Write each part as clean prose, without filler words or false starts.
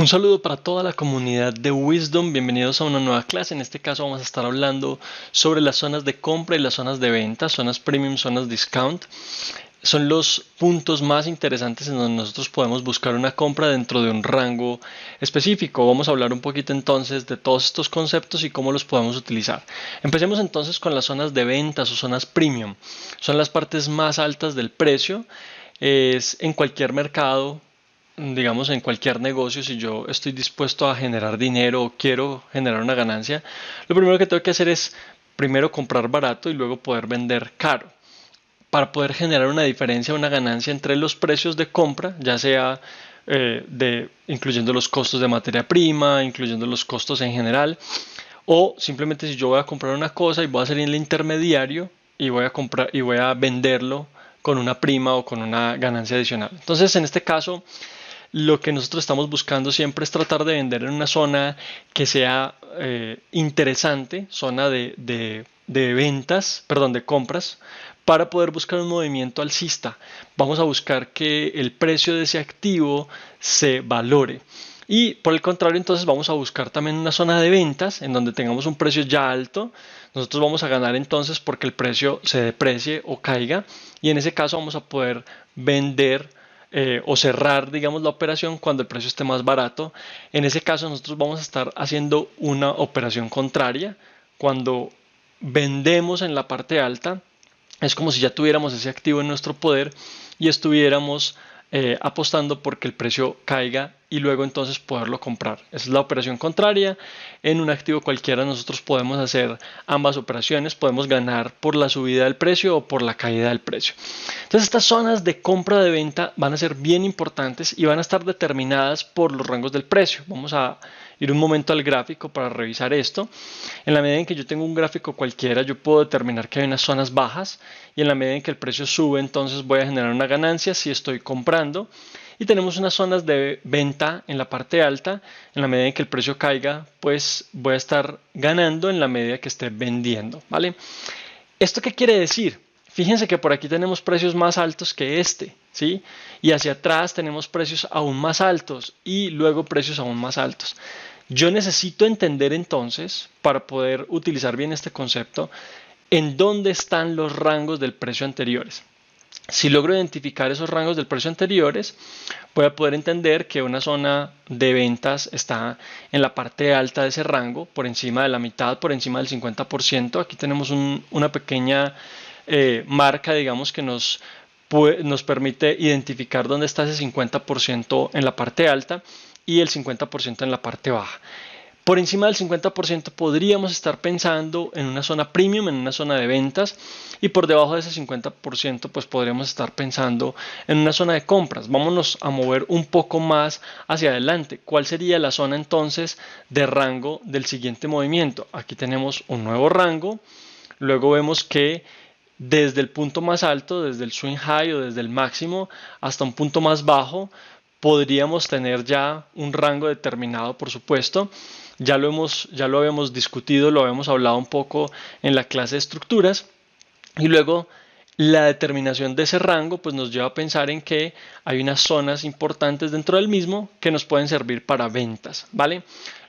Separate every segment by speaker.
Speaker 1: Un saludo para toda la comunidad de Wisdom, bienvenidos a una nueva clase. En este caso vamos a estar hablando sobre las zonas de compra y las zonas de venta, zonas premium, zonas discount. Son los puntos más interesantes en donde nosotros podemos buscar una compra dentro de un rango específico. Vamos a hablar un poquito entonces de todos estos conceptos y cómo los podemos utilizar. Empecemos entonces con las zonas de ventas o zonas premium. Son las partes más altas del precio. Es en cualquier mercado, digamos, en cualquier negocio. Si yo estoy dispuesto a generar dinero o quiero generar una ganancia, lo primero que tengo que hacer es primero comprar barato y luego poder vender caro para poder generar una diferencia, una ganancia entre los precios de compra, ya sea incluyendo los costos de materia prima, incluyendo los costos en general, o simplemente si yo voy a comprar una cosa y voy a ser el intermediario y voy a comprar y voy a venderlo con una prima o con una ganancia adicional. Entonces, en este caso, lo que nosotros estamos buscando siempre es tratar de vender en una zona que sea interesante, zona de ventas, perdón, de compras, para poder buscar un movimiento alcista. Vamos a buscar que el precio de ese activo se valore. Y por el contrario, entonces vamos a buscar también una zona de ventas en donde tengamos un precio ya alto. Nosotros vamos a ganar entonces porque el precio se deprecie o caiga. Y en ese caso vamos a poder vender o cerrar, digamos, la operación cuando el precio esté más barato. En ese caso nosotros vamos a estar haciendo una operación contraria. Cuando vendemos en la parte alta, es como si ya tuviéramos ese activo en nuestro poder y estuviéramos apostando porque el precio caiga y luego entonces poderlo comprar. Esa es la operación contraria. En un activo cualquiera nosotros podemos hacer ambas operaciones, podemos ganar por la subida del precio o por la caída del precio. Entonces estas zonas de compra de venta van a ser bien importantes y van a estar determinadas por los rangos del precio. Vamos a ir un momento al gráfico para revisar esto. En la medida en que yo tengo un gráfico cualquiera, yo puedo determinar que hay unas zonas bajas y en la medida en que el precio sube, entonces voy a generar una ganancia si estoy comprando. Y tenemos unas zonas de venta en la parte alta. En la medida en que el precio caiga, pues voy a estar ganando en la medida que esté vendiendo, ¿vale? ¿Esto qué quiere decir? Fíjense que por aquí tenemos precios más altos que este, ¿sí? Y hacia atrás tenemos precios aún más altos y luego precios aún más altos. Yo necesito entender entonces, para poder utilizar bien este concepto, en dónde están los rangos del precio anteriores. Si logro identificar esos rangos del precio anteriores, voy a poder entender que una zona de ventas está en la parte alta de ese rango, por encima de la mitad, por encima del 50%. Aquí tenemos una pequeña marca, digamos, que nos permite identificar dónde está ese 50% en la parte alta y el 50% en la parte baja. Por encima del 50% podríamos estar pensando en una zona premium, en una zona de ventas, y por debajo de ese 50% pues podríamos estar pensando en una zona de compras. Vámonos a mover un poco más hacia adelante. ¿Cuál sería la zona entonces de rango del siguiente movimiento? Aquí tenemos un nuevo rango, luego vemos que desde el punto más alto, desde el swing high o desde el máximo hasta un punto más bajo, podríamos tener ya un rango determinado, por supuesto. Ya lo habíamos discutido, lo habíamos hablado un poco en la clase de estructuras. Y luego la determinación de ese rango pues nos lleva a pensar en que hay unas zonas importantes dentro del mismo que nos pueden servir para ventas, ¿vale?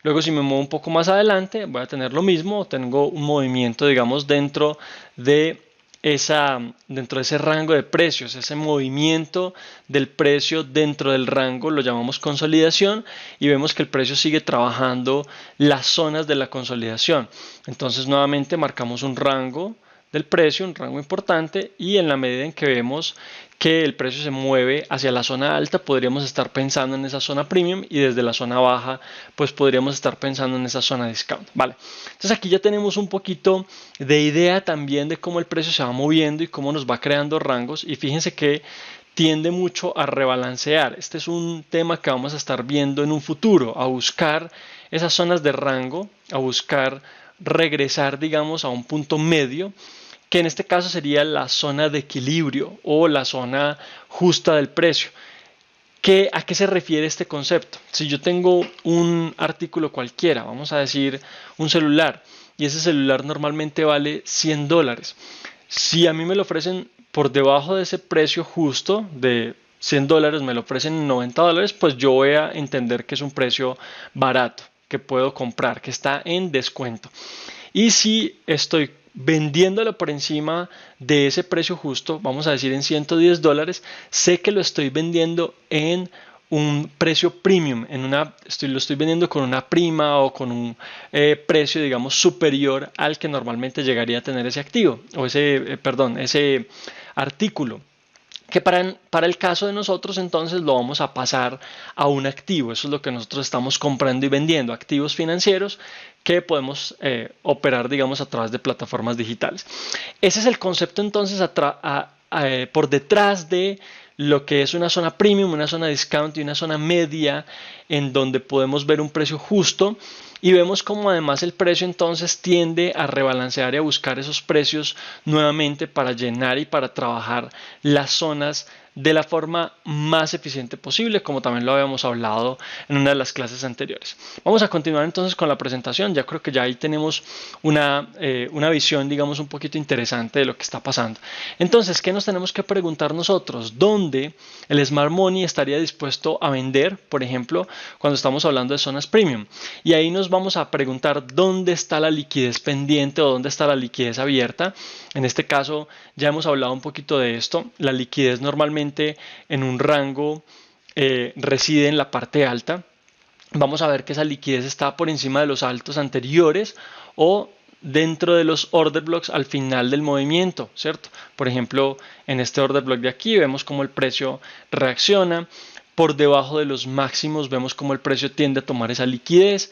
Speaker 1: Luego si me muevo un poco más adelante voy a tener lo mismo, tengo un movimiento, digamos, dentro de ese rango de precios, ese movimiento del precio dentro del rango lo llamamos consolidación y vemos que el precio sigue trabajando las zonas de la consolidación. Entonces nuevamente marcamos un rango del precio, un rango importante, y en la medida en que vemos que el precio se mueve hacia la zona alta, podríamos estar pensando en esa zona premium, y desde la zona baja pues podríamos estar pensando en esa zona discount, ¿vale? Entonces aquí ya tenemos un poquito de idea también de cómo el precio se va moviendo y cómo nos va creando rangos, y fíjense que tiende mucho a rebalancear. Este es un tema que vamos a estar viendo en un futuro, a buscar esas zonas de rango, a buscar regresar, digamos, a un punto medio, que en este caso sería la zona de equilibrio o la zona justa del precio. ¿A qué se refiere este concepto? Si yo tengo un artículo cualquiera, vamos a decir un celular, y ese celular normalmente vale $100. Si a mí me lo ofrecen por debajo de ese precio justo de $100 me lo ofrecen en $90, pues yo voy a entender que es un precio barato, que puedo comprar, que está en descuento. Y si estoy vendiéndolo por encima de ese precio justo, vamos a decir en $110, sé que lo estoy vendiendo en un precio premium, lo estoy vendiendo con una prima o con un precio, digamos, superior al que normalmente llegaría a tener ese activo, o ese artículo, que para el caso de nosotros entonces lo vamos a pasar a un activo. Eso es lo que nosotros estamos comprando y vendiendo, activos financieros que podemos operar, digamos, a través de plataformas digitales. Ese es el concepto entonces por detrás de lo que es una zona premium, una zona discount y una zona media, en donde podemos ver un precio justo y vemos como además el precio entonces tiende a rebalancear y a buscar esos precios nuevamente para llenar y para trabajar las zonas de la forma más eficiente posible, como también lo habíamos hablado en una de las clases anteriores. Vamos a continuar entonces con la presentación. Ya creo que ya ahí tenemos una visión, digamos, un poquito interesante de lo que está pasando. Entonces, ¿qué nos tenemos que preguntar nosotros? ¿Dónde el Smart Money estaría dispuesto a vender, por ejemplo, cuando estamos hablando de zonas premium? Y ahí nos vamos a preguntar dónde está la liquidez pendiente o dónde está la liquidez abierta. En este caso, ya hemos hablado un poquito de esto. La liquidez normalmente en un rango reside en la parte alta. Vamos a ver que esa liquidez está por encima de los altos anteriores o dentro de los order blocks al final del movimiento, ¿cierto? Por ejemplo, en este order block de aquí vemos cómo el precio reacciona. Por debajo de los máximos vemos cómo el precio tiende a tomar esa liquidez.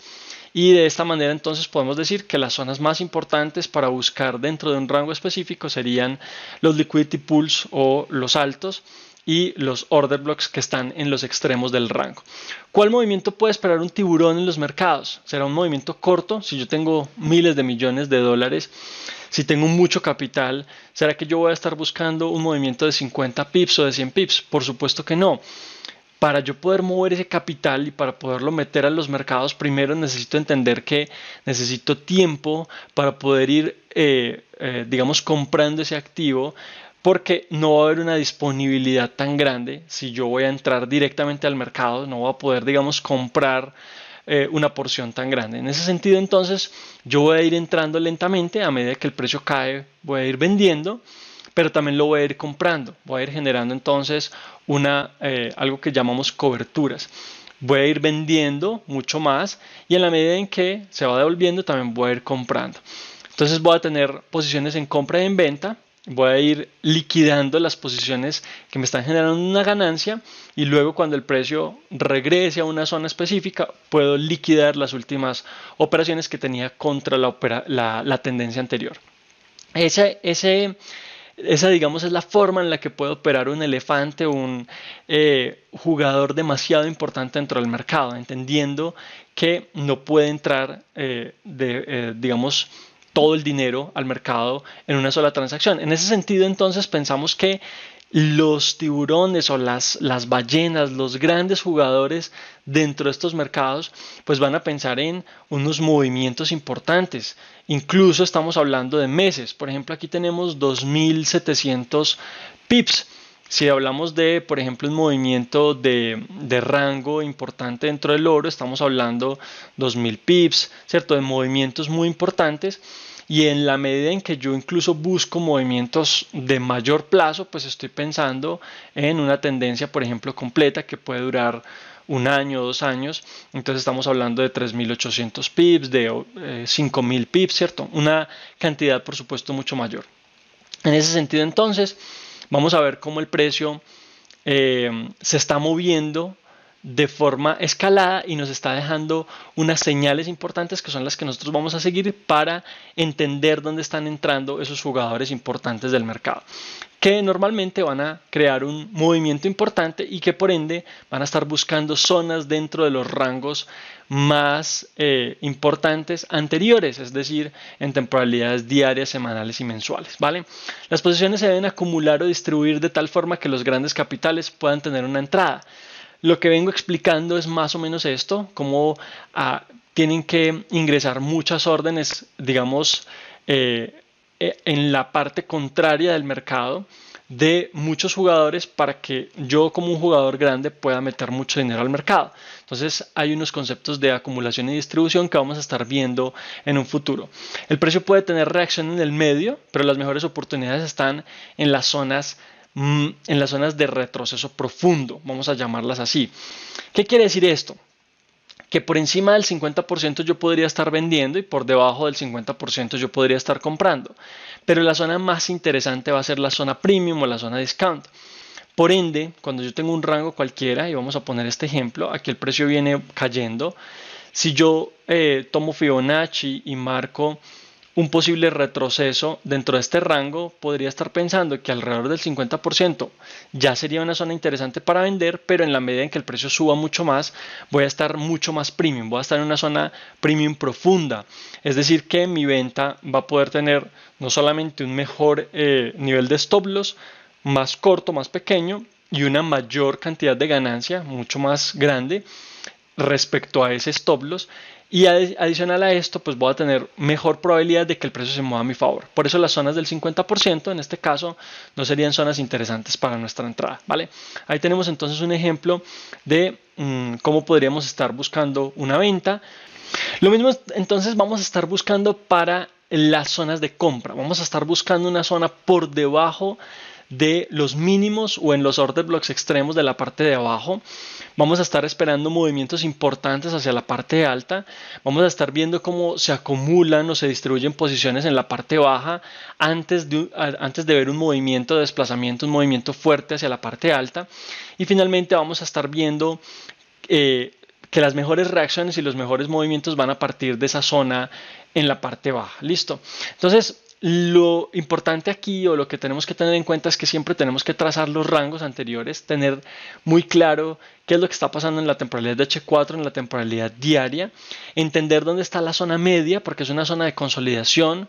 Speaker 1: Y de esta manera entonces podemos decir que las zonas más importantes para buscar dentro de un rango específico serían los liquidity pools o los altos y los order blocks que están en los extremos del rango. ¿Cuál movimiento puede esperar un tiburón en los mercados? ¿Será un movimiento corto? Si yo tengo miles de millones de dólares, si tengo mucho capital, ¿será que yo voy a estar buscando un movimiento de 50 pips o de 100 pips? Por supuesto que no. Para yo poder mover ese capital y para poderlo meter a los mercados, primero necesito entender que necesito tiempo para poder ir, digamos, comprando ese activo, porque no va a haber una disponibilidad tan grande. Si yo voy a entrar directamente al mercado, no voy a poder, digamos, comprar una porción tan grande. En ese sentido, entonces, yo voy a ir entrando lentamente. A medida que el precio cae, voy a ir vendiendo, pero también lo voy a ir comprando. Voy a ir generando entonces algo que llamamos coberturas. Voy a ir vendiendo mucho más y en la medida en que se va devolviendo también voy a ir comprando. Entonces voy a tener posiciones en compra y en venta. Voy a ir liquidando las posiciones que me están generando una ganancia y luego cuando el precio regrese a una zona específica puedo liquidar las últimas operaciones que tenía contra la tendencia anterior. Esa, digamos, es la forma en la que puede operar un elefante o un jugador demasiado importante dentro del mercado, entendiendo que no puede entrar, digamos, todo el dinero al mercado en una sola transacción. En ese sentido, entonces, pensamos que los tiburones o las ballenas, los grandes jugadores dentro de estos mercados, pues van a pensar en unos movimientos importantes. Incluso estamos hablando de meses. Por ejemplo, aquí tenemos 2.700 pips. Si hablamos de, por ejemplo, un movimiento de rango importante dentro del oro, estamos hablando 2.000 pips, ¿cierto? De movimientos muy importantes. Y en la medida en que yo incluso busco movimientos de mayor plazo, pues estoy pensando en una tendencia, por ejemplo, completa que puede durar un año o 2 años. Entonces estamos hablando de 3.800 pips, de 5.000 pips, ¿cierto? Una cantidad, por supuesto, mucho mayor. En ese sentido, entonces, vamos a ver cómo el precio se está moviendo de forma escalada y nos está dejando unas señales importantes que son las que nosotros vamos a seguir para entender dónde están entrando esos jugadores importantes del mercado, que normalmente van a crear un movimiento importante y que por ende van a estar buscando zonas dentro de los rangos más importantes anteriores, es decir, en temporalidades diarias, semanales y mensuales, ¿vale? Las posiciones se deben acumular o distribuir de tal forma que los grandes capitales puedan tener una entrada. Lo que vengo explicando es más o menos esto, cómo tienen que ingresar muchas órdenes, digamos, en la parte contraria del mercado, de muchos jugadores para que yo como un jugador grande pueda meter mucho dinero al mercado. Entonces hay unos conceptos de acumulación y distribución que vamos a estar viendo en un futuro. El precio puede tener reacción en el medio, pero las mejores oportunidades están en las zonas de retroceso profundo, vamos a llamarlas así. ¿Qué quiere decir esto? Que por encima del 50% yo podría estar vendiendo y por debajo del 50% yo podría estar comprando. Pero la zona más interesante va a ser la zona premium o la zona discount. Por ende, cuando yo tengo un rango cualquiera, y vamos a poner este ejemplo, aquí el precio viene cayendo, si yo tomo Fibonacci y marco un posible retroceso dentro de este rango, podría estar pensando que alrededor del 50% ya sería una zona interesante para vender, pero en la medida en que el precio suba mucho más, voy a estar mucho más premium, voy a estar en una zona premium profunda. Es decir, que mi venta va a poder tener no solamente un mejor nivel de stop loss, más corto, más pequeño, y una mayor cantidad de ganancia, mucho más grande, respecto a ese stop loss, y adicional a esto pues voy a tener mejor probabilidad de que el precio se mueva a mi favor. Por eso las zonas del 50% en este caso no serían zonas interesantes para nuestra entrada, ¿vale? Ahí tenemos entonces un ejemplo de cómo podríamos estar buscando una venta. Lo mismo entonces vamos a estar buscando para las zonas de compra. Vamos a estar buscando una zona por debajo de los mínimos o en los order blocks extremos de la parte de abajo. Vamos a estar esperando movimientos importantes hacia la parte alta. Vamos a estar viendo cómo se acumulan o se distribuyen posiciones en la parte baja antes de ver un movimiento de desplazamiento, un movimiento fuerte hacia la parte alta. Y finalmente vamos a estar viendo que las mejores reacciones y los mejores movimientos van a partir de esa zona en la parte baja. ¿Listo? Entonces, lo importante aquí o lo que tenemos que tener en cuenta es que siempre tenemos que trazar los rangos anteriores, tener muy claro qué es lo que está pasando en la temporalidad de H4, en la temporalidad diaria, entender dónde está la zona media, porque es una zona de consolidación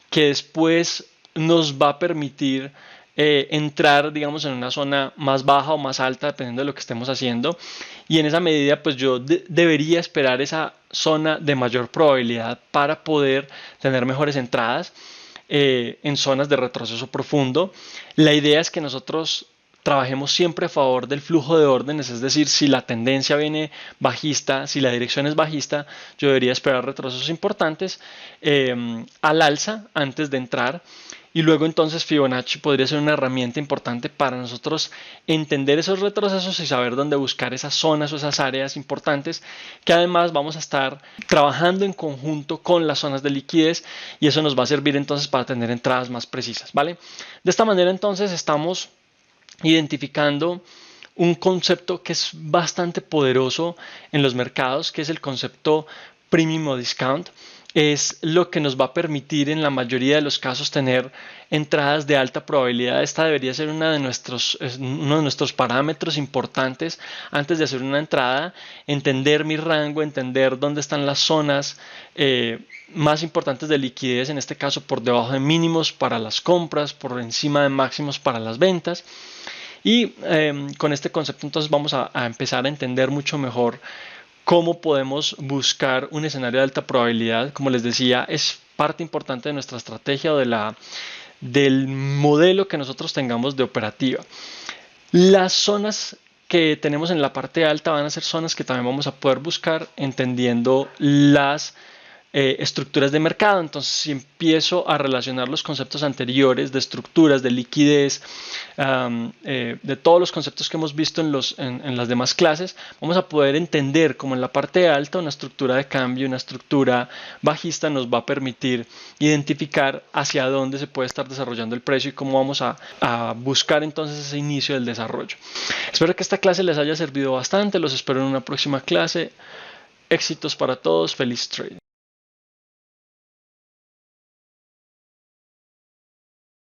Speaker 1: que después nos va a permitir entrar, digamos, en una zona más baja o más alta, dependiendo de lo que estemos haciendo. Y en esa medida, pues yo debería esperar esa zona de mayor probabilidad para poder tener mejores entradas en zonas de retroceso profundo. La idea es que nosotros trabajemos siempre a favor del flujo de órdenes, es decir, si la tendencia viene bajista, si la dirección es bajista, yo debería esperar retrocesos importantes al alza antes de entrar. Y luego entonces Fibonacci podría ser una herramienta importante para nosotros entender esos retrocesos y saber dónde buscar esas zonas o esas áreas importantes, que además vamos a estar trabajando en conjunto con las zonas de liquidez, y eso nos va a servir entonces para tener entradas más precisas, ¿vale? De esta manera entonces estamos identificando un concepto que es bastante poderoso en los mercados, que es el concepto premium o discount. Es lo que nos va a permitir en la mayoría de los casos tener entradas de alta probabilidad. Esta debería ser uno de nuestros parámetros importantes antes de hacer una entrada, entender mi rango, entender dónde están las zonas más importantes de liquidez, en este caso por debajo de mínimos para las compras, por encima de máximos para las ventas. Y con este concepto entonces vamos a empezar a entender mucho mejor cómo podemos buscar un escenario de alta probabilidad. Como les decía, es parte importante de nuestra estrategia o del modelo que nosotros tengamos de operativa. Las zonas que tenemos en la parte alta van a ser zonas que también vamos a poder buscar entendiendo las estructuras de mercado. Entonces, si empiezo a relacionar los conceptos anteriores de estructuras, de liquidez, de todos los conceptos que hemos visto en las demás clases, vamos a poder entender cómo en la parte alta una estructura de cambio, una estructura bajista nos va a permitir identificar hacia dónde se puede estar desarrollando el precio y cómo vamos a buscar entonces ese inicio del desarrollo. Espero que esta clase les haya servido bastante. Los espero en una próxima clase. Éxitos para todos. Feliz trading.